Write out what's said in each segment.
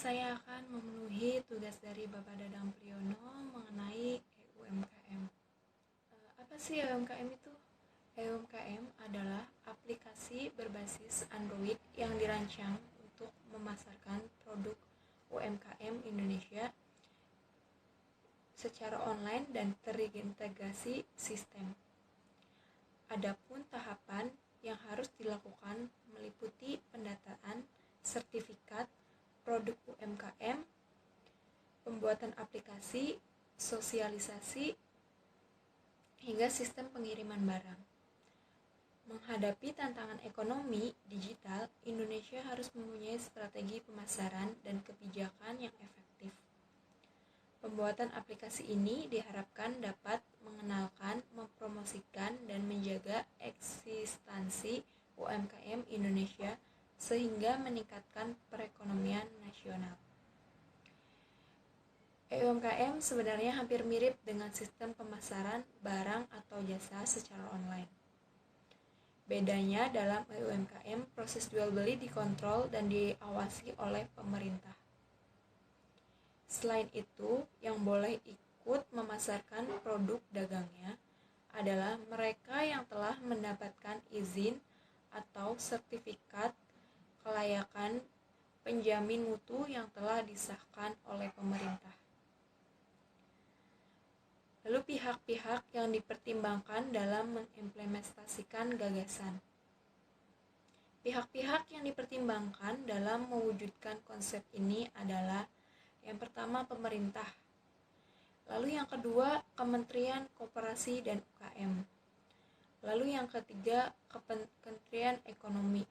saya akan memenuhi tugas dari Bapak Dadang Priyono mengenai EUMKM. Apa sih EUMKM itu? EUMKM adalah aplikasi berbasis Android yang dirancang untuk memasarkan produk UMKM Indonesia secara online dan terintegrasi sistem. Adapun tahapan yang harus dilakukan meliputi pendataan sertifikat produk UMKM, pembuatan aplikasi, sosialisasi, hingga sistem pengiriman barang. Menghadapi tantangan ekonomi digital, Indonesia harus mempunyai strategi pemasaran dan kebijakan yang efektif. Pembuatan aplikasi ini diharapkan dapat mengenalkan, mempromosikan, dan menjaga eksistensi UMKM Indonesia sehingga meningkatkan perekonomian nasional. EUMKM sebenarnya hampir mirip dengan sistem pemasaran barang atau jasa secara online. Bedanya dalam EUMKM, proses jual beli dikontrol dan diawasi oleh pemerintah. Selain itu, yang boleh ikut memasarkan produk dagangnya adalah mereka yang telah mendapatkan izin atau sertifikat kelayakan penjamin mutu yang telah disahkan oleh pemerintah. Lalu pihak-pihak yang dipertimbangkan dalam mengimplementasikan gagasan. Pihak-pihak yang dipertimbangkan dalam mewujudkan konsep ini adalah yang pertama pemerintah, lalu yang kedua Kementerian Koperasi dan UKM, lalu yang ketiga Kementerian Ekonomi,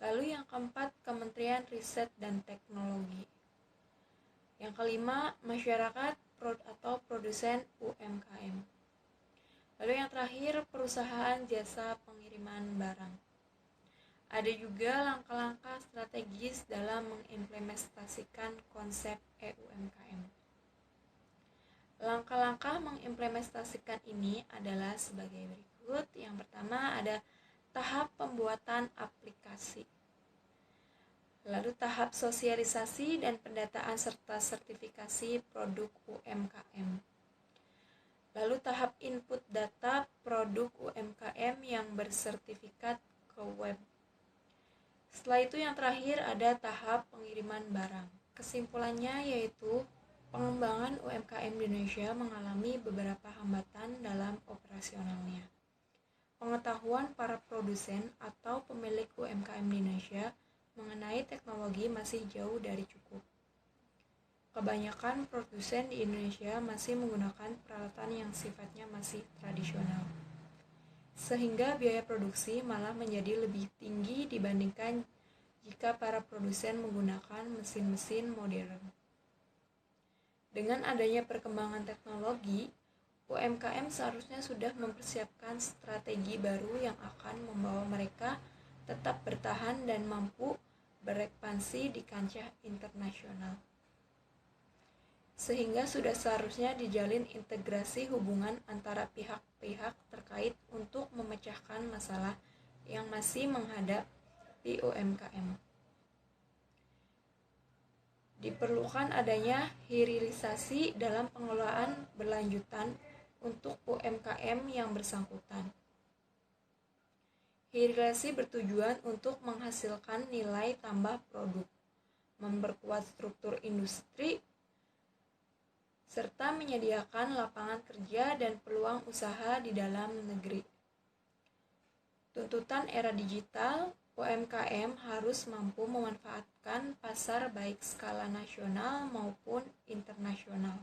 lalu yang keempat Kementerian Riset dan Teknologi, yang kelima masyarakat atau produsen UMKM, lalu yang terakhir perusahaan jasa pengiriman barang. Ada juga langkah-langkah strategis dalam mengimplementasikan konsep EUMKM. Langkah-langkah mengimplementasikan ini adalah sebagai berikut. Yang pertama ada tahap pembuatan aplikasi, lalu tahap sosialisasi dan pendataan serta sertifikasi produk UMKM, lalu tahap input data produk UMKM yang bersertifikat ke web. Setelah itu yang terakhir ada tahap pengiriman barang. Kesimpulannya yaitu pengembangan UMKM di Indonesia mengalami beberapa hambatan dalam operasionalnya. Pengetahuan para produsen atau pemilik UMKM di Indonesia mengenai teknologi masih jauh dari cukup. Kebanyakan produsen di Indonesia masih menggunakan peralatan yang sifatnya masih tradisional, sehingga biaya produksi malah menjadi lebih tinggi dibandingkan jika para produsen menggunakan mesin-mesin modern. Dengan adanya perkembangan teknologi, UMKM seharusnya sudah mempersiapkan strategi baru yang akan membawa mereka tetap bertahan dan mampu berekspansi di kancah internasional. Sehingga sudah seharusnya dijalin integrasi hubungan antara pihak-pihak terkait untuk memecahkan masalah yang masih menghadapi UMKM. Diperlukan adanya hilirisasi dalam pengelolaan berlanjutan untuk UMKM yang bersangkutan. Hilirisasi bertujuan untuk menghasilkan nilai tambah produk, memperkuat struktur industri, serta menyediakan lapangan kerja dan peluang usaha di dalam negeri. Tuntutan era digital, UMKM harus mampu memanfaatkan pasar baik skala nasional maupun internasional.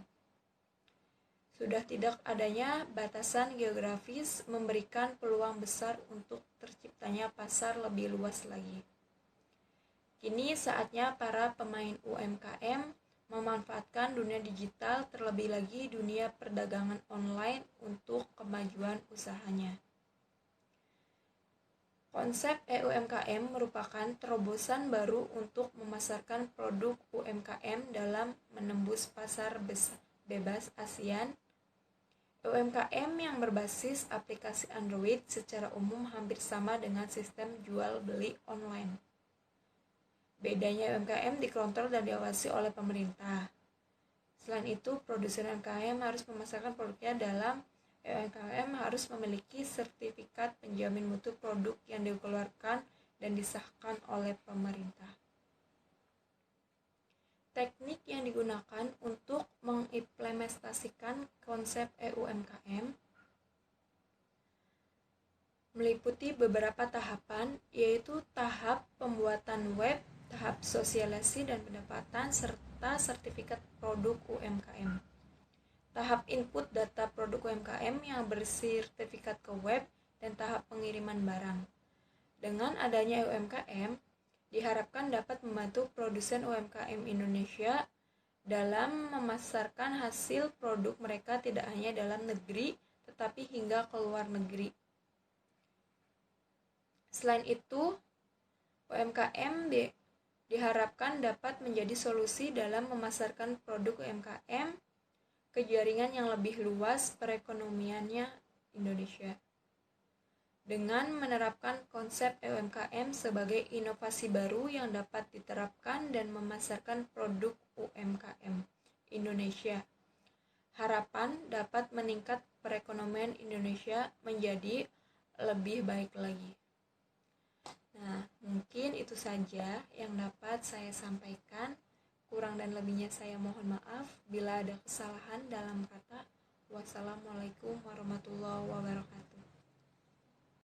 Sudah tidak adanya batasan geografis memberikan peluang besar untuk terciptanya pasar lebih luas lagi. Kini saatnya para pemain UMKM memanfaatkan dunia digital, terlebih lagi dunia perdagangan online untuk kemajuan usahanya. Konsep EUMKM merupakan terobosan baru untuk memasarkan produk UMKM dalam menembus pasar bebas ASEAN. UMKM yang berbasis aplikasi Android secara umum hampir sama dengan sistem jual beli online. Bedanya UMKM dikontrol dan diawasi oleh pemerintah. Selain itu, produsen UMKM harus memasarkan produknya dalam UMKM harus memiliki sertifikat penjamin mutu produk yang dikeluarkan dan disahkan oleh pemerintah. Teknik yang digunakan untuk mengimplementasikan konsep UMKM meliputi beberapa tahapan, yaitu tahap pembuatan web, tahap sosialisasi dan pendapatan, serta sertifikat produk UMKM. Tahap input data produk UMKM yang bersertifikat ke web, dan tahap pengiriman barang. Dengan adanya UMKM, diharapkan dapat membantu produsen UMKM Indonesia dalam memasarkan hasil produk mereka tidak hanya dalam negeri, tetapi hingga ke luar negeri. Selain itu, UMKM diharapkan dapat menjadi solusi dalam memasarkan produk UMKM ke jaringan yang lebih luas perekonomiannya Indonesia. Dengan menerapkan konsep UMKM sebagai inovasi baru yang dapat diterapkan dan memasarkan produk UMKM Indonesia, harapan dapat meningkat perekonomian Indonesia menjadi lebih baik lagi. Nah, mungkin itu saja yang dapat saya sampaikan. Kurang dan lebihnya saya mohon maaf bila ada kesalahan dalam kata. Wassalamualaikum warahmatullahi wabarakatuh.